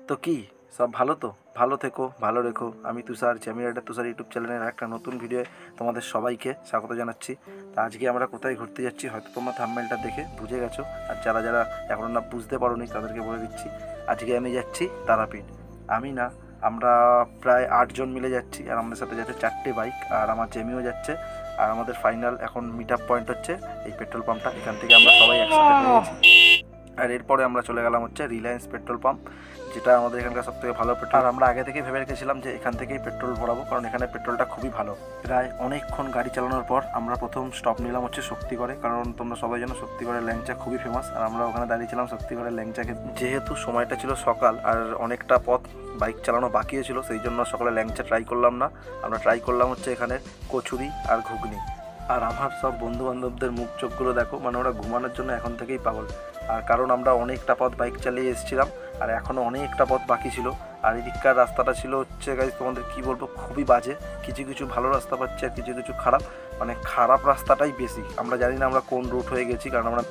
তো কি সব ভালো তো? ভালো থেকো, ভালো রেখো। আমি তুষার, চ্যামি রাইডার তুষার ইউটিউব চ্যানেলের একটা নতুন ভিডিওয়ে তোমাদের সবাইকে স্বাগত জানাচ্ছি। তা আজকে আমরা কোথায় ঘুরতে যাচ্ছি হয়তো তোমরা থাম্বনেলটা দেখে বুঝে গেছো, আর যারা যারা এখনও না বুঝতে পারোনি তাদেরকে বলে দিচ্ছি। আজকে আমি যাচ্ছি তারাপীঠ। আমি না, আমরা প্রায় 8 জন মিলে যাচ্ছি, আর আমাদের সাথে যাচ্ছে 4টে বাইক, আর আমার চ্যামিও যাচ্ছে। আর আমাদের ফাইনাল এখন মিট আপ পয়েন্ট হচ্ছে এই পেট্রোল পাম্পটা। এখান থেকে আমরা সবাই একসাথে হয়েছি। আর এরপরে আমরা চলে গেলাম হচ্ছে রিলায়েন্স পেট্রোল পাম্প, যেটা আমাদের এখানকার সব থেকে ভালো পেট্রোল। আর আমরা আগে থেকে ভেবে রেখেছিলাম যে এখান থেকেই পেট্রোল ভরাবো, কারণ এখানে পেট্রোলটা খুবই ভালো। প্রায় অনেকক্ষণ গাড়ি চালানোর পর আমরা প্রথম স্টপ নিলাম হচ্ছে শক্তিগড়ে, কারণ তোমরা সবাই জানো শক্তিগড়ের ল্যাংচা খুবই ফেমাস। আর আমরা ওখানে দাঁড়িয়েছিলাম শক্তিগড়ের ল্যাংচা খেতে। যেহেতু সময়টা ছিল সকাল আর অনেকটা পথ বাইক চালানো বাকি ছিল, সেই জন্য সকালে ল্যাংচা ট্রাই করলাম না। আমরা ট্রাই করলাম হচ্ছে এখানে কচুরি আর ঘুগনি। আর আমার সব বন্ধু বান্ধবদের মুখ চোখগুলো দেখো, মানে ওরা ঘুমানোর জন্য এখন থেকেই পাগল। আর কারণ আমরা অনেকটা পথ বাইক চালিয়ে এসেছিলাম, আর এখনও অনেকটা পথ বাকি ছিল। আর এদিককার রাস্তাটা ছিল হচ্ছে গাইজ, তোমাদের কী বলবো, খুবই বাজে। কিছু কিছু ভালো রাস্তা পাচ্ছি আর কিছু কিছু খারাপ, মানে খারাপ রাস্তাটাই বেশি। আমরা জানি না আমরা কোন রুট হয়ে গেছি, কারণ আমরা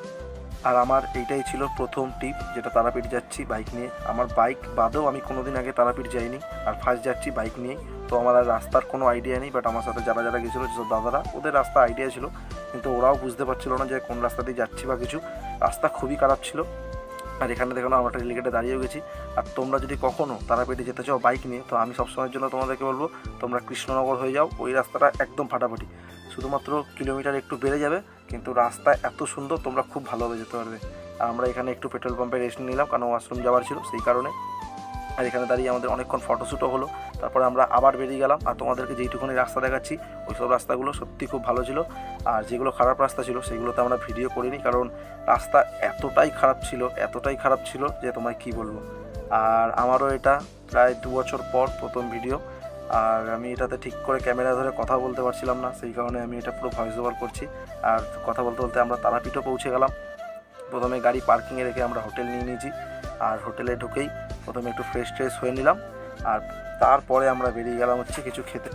আর আমার এইটাই ছিল প্রথম ট্রিপ যেটা তারাপীঠ যাচ্ছি বাইক নিয়ে। আমার বাইক বাদেও আমি কোনোদিন আগে তারাপীঠ যাইনি, আর ফার্স্ট যাচ্ছি বাইক নিয়েই। তো আমার আর রাস্তার কোনো আইডিয়া নেই, বাট আমার সাথে যারা যারা গেছিলো যেসব দাদারা, ওদের রাস্তা আইডিয়া ছিল, কিন্তু ওরাও বুঝতে পারছিলো না যে কোন রাস্তা দিয়ে যাচ্ছি বা কিছু। রাস্তা খুবই খারাপ ছিল। আর এখানে দেখো না, আমরা রেলিগেটে দাঁড়িয়েও গেছি। আর তোমরা যদি কখনও তারাপীঠে যেতে চাও বাইক নিয়ে, তো আমি সবসময়ের জন্য তোমাদেরকে বলবো তোমরা কৃষ্ণনগর হয়ে যাও। ওই রাস্তাটা একদম ফাটাফাটি, শুধুমাত্র কিলোমিটার একটু বেড়ে যাবে, কিন্তু রাস্তা এত সুন্দর তোমরা খুব ভালোভাবে যেতে পারবে। আর আমরা এখানে একটু পেট্রোল পাম্পে রেস্ট নিলাম, কারণ ওয়াশরুম যাওয়ার ছিল সেই কারণে। আর এখানে দাঁড়িয়ে আমাদের অনেকক্ষণ ফটোশ্যুটও হলো। তারপরে আমরা আবার বেরিয়ে গেলাম। আর তোমাদেরকে যেইটুকুনি রাস্তা দেখাচ্ছি ওই সব রাস্তাগুলো সত্যি খুব ভালো ছিল। আর যেগুলো খারাপ রাস্তা ছিল সেগুলোতে আমরা ভিডিও করিনি, কারণ রাস্তা এতটাই খারাপ ছিল যে তোমায় কী বলবো। আর আমারও এটা প্রায় 2 বছর পর প্রথম ভিডিও, আর আমি এটাতে ঠিক করে ক্যামেরা ধরে কথা বলতে পারছিলাম না, সেই কারণে আমি এটা পুরো ভয়েস ওভার করছি। আর কথা বলতে বলতে আমরা তারাপীঠও পৌঁছে গেলাম। প্রথমে গাড়ি পার্কিংয়ে রেখে আমরা হোটেল নিয়ে নিয়েছি, আর হোটেলে ঢুকেই প্রথমে একটু ফ্রেশ হয়ে নিলাম। আর তারপরে আমরা বেরিয়ে গেলাম হচ্ছে কিছু খেতে।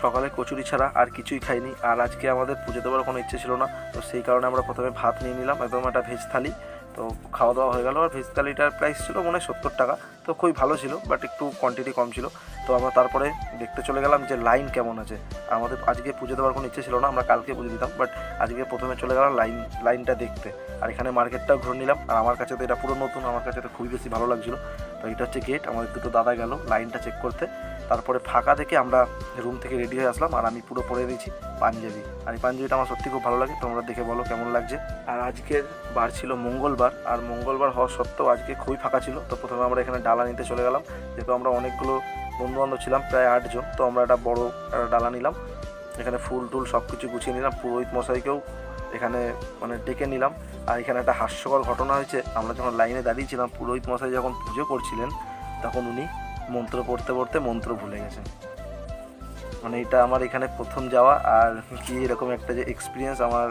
সকালে কচুরি ছাড়া আর কিছুই খাইনি, আর আজকে আমাদের পুজো দেওয়ার কোনো ইচ্ছে ছিল না, তো সেই কারণে আমরা প্রথমে ভাত নিয়ে নিলাম, একদম একটা ভেজ থালি। তো খাওয়া দাওয়া হয়ে গেল। আর ভেজ থালিটার প্রাইস ছিল মনে হয় 70 টাকা, তো খুবই ভালো ছিল, বাট একটু কোয়ান্টিটি কম ছিল। তো আমরা তারপরে দেখতে চলে গেলাম যে লাইন কেমন আছে। আমাদের আজকে পুজো দেওয়ার কোনো ইচ্ছে ছিল না, আমরা কালকে পুজো দিতাম, বাট আজকে প্রথমে চলে গেলাম লাইনটা দেখতে। আর এখানে মার্কেটটাও ঘুরে নিলাম। আর আমার কাছে তো এটা পুরো নতুন, আমার কাছে তো খুবই বেশি ভালো লাগছিলো। তো এটা হচ্ছে গেট। আমাদের দুটো দাদা গেল লাইনটা চেক করতে। তারপরে ফাঁকা দেখে আমরা রুম থেকে রেডি হয়ে আসলাম, আর আমি পুরো পরে দিয়েছি পাঞ্জাবি। আর এই পাঞ্জাবিটা আমার সত্যি খুব ভালো লাগে, তোমরা দেখে বলো কেমন লাগছে। আর আজকের বার ছিল মঙ্গলবার, আর মঙ্গলবার হওয়া সত্ত্বেও আজকে খুবই ফাঁকা ছিল। তো প্রথমে আমরা এখানে ডালা নিতে চলে গেলাম, যেহেতু আমরা অনেকগুলো বন্ধুবান্ধব ছিলাম, প্রায় 8 জন। তো আমরা একটা বড় ডালা নিলাম, এখানে ফুল টুল সব কিছু গুছিয়ে নিলাম। পুরোহিত মশাইকেও এখানে মানে ডেকে নিলাম। আর এখানে একটা হাস্যকর ঘটনা হয়েছে, আমরা যখন লাইনে দাঁড়িয়েছিলাম, পুরোহিত মশাই যখন পুজো করছিলেন তখন উনি মন্ত্র পড়তে পড়তে মন্ত্র ভুলে গেছেন। মানে এটা আমার এখানে প্রথম যাওয়া, আর কি এরকম একটা যে এক্সপিরিয়েন্স আমার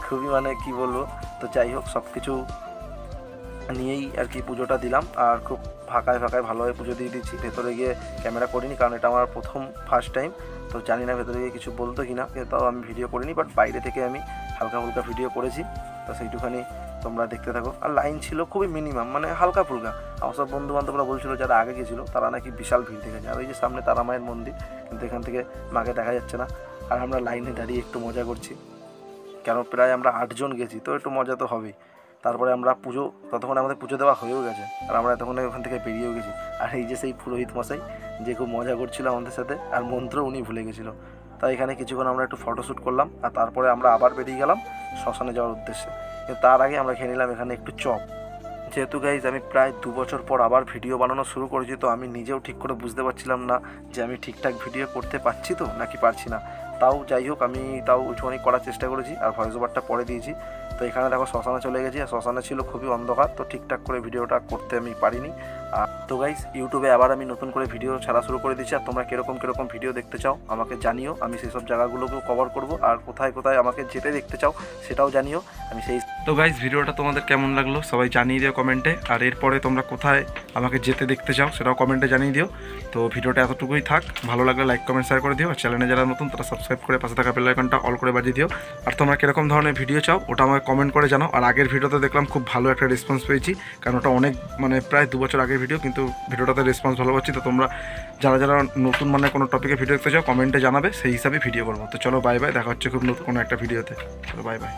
খুবই মানে কি বলবো। তো যাই হোক, সব কিছু নিয়েই আর কি পুজোটা দিলাম, আর খুব ফাঁকায় ভালোভাবে পুজো দিয়ে দিচ্ছি। ভেতরে গিয়ে ক্যামেরা করিনি, কারণ এটা আমার ফার্স্ট টাইম। তো জানি না ভেতরে গিয়ে কিছু বলতো কিনা, কিন্তু আমি ভিডিও করিনি, বাট বাইরে থেকে আমি হালকা ফুলকা ভিডিও করেছি। তো সেইটুখানি তোমরা দেখতে থাকো। আর লাইন ছিল খুবই মিনিমাম, মানে হালকা ফুলকা। আমার সব বন্ধু বান্ধবরা বলছিল যারা আগে গেছিলো তারা নাকি বিশাল ভিড় দেখেছে। আর ওই যে সামনে তারা মায়ের মন্দির, কিন্তু এখান থেকে মাকে দেখা যাচ্ছে না। আর আমরা লাইনে দাঁড়িয়ে একটু মজা করছি, কেন প্রায় আমরা 8 জন গেছি, তো একটু মজা তো হবেই। তারপরে আমরা ততক্ষণে আমাদের পুজো দেওয়া হয়েও গেছে, আর আমরা এতক্ষণে ওখান থেকে বেরিয়েও গেছি। আর এই যে সেই পুরোহিত মশাই যে খুব মজা করছিল আমাদের সাথে, আর মন্ত্র উনি ভুলে গেছিলো। তাই এখানে কিছুক্ষণ আমরা একটু ফটোশ্যুট করলাম, আর তারপরে আমরা আবার বেরিয়ে গেলাম শ্মশানে যাওয়ার উদ্দেশ্যে। কিন্তু তার আগে আমরা খেয়ে নিলাম এখানে একটু চপ। যেহেতু গাইজ আমি প্রায় 2 বছর পর আবার ভিডিও বানানো শুরু করেছি, তো আমি নিজেও ঠিক করে বুঝতে পারছিলাম না যে আমি ঠিকঠাক ভিডিও করতে পারছি তো নাকি পারছি না। তাও যাই হোক, আমি ওইটুখানি করার চেষ্টা করেছি, আর ভয়েস ওভারটা পরে দিয়েছি। তো এখানে দেখো শ্মশানে চলে গেছি, আর শ্মশানে ছিল খুবই অন্ধকার, তো ঠিকঠাক করে ভিডিওটা করতে আমি পারিনি। তো গাইজ ইউটিউবে আবার আমি নতুন করে ভিডিও ছাড়া শুরু করে দিচ্ছি। আর তোমরা কীরকম ভিডিও দেখতে চাও আমাকে জানিও, আমি সেই সব জায়গাগুলোকেও কভার করব। আর কোথায় আমাকে যেতে দেখতে চাও সেটাও জানিও, আমি সেই তো গাইজ ভিডিওটা তোমাদের কেমন লাগলো সবাই জানিয়ে দিও কমেন্টে, আর এরপরে তোমরা কোথায় আমাকে যেতে দেখতে চাও সেটাও কমেন্টে জানিয়ে দিও। তো ভিডিওটা এতটুকুই থাক, ভালো লাগলে লাইক কমেন্ট শেয়ার করে দিও, আর চ্যানেলে যারা নতুন তারা সাবস্ক্রাইব করে পাশে থাকা বেল আইকনটা অল করে বাজিয়ে দিও। আর তোমরা কীরকম ধরনের ভিডিও চাও ওটা আমাকে কমেন্ট করে জানাও। আর আগের ভিডিওতে দেখলাম খুব ভালো একটা রেসপন্স পেয়েছি, কারণ ওটা অনেক প্রায় 2 বছর আগের ভিডিও, কিন্তু ভিডিওটাতে রেসপন্স ভালো পাচ্ছি। তো তোমরা যারা যারা নতুন কোনো টপিকে ভিডিও দেখতে চাও কমেন্টে জানাবে, সেই হিসাবে ভিডিও করবো। তো চলো বাই বাই, দেখা হচ্ছে খুব নতুন কোনো একটা ভিডিওতে। চলো বাই বাই।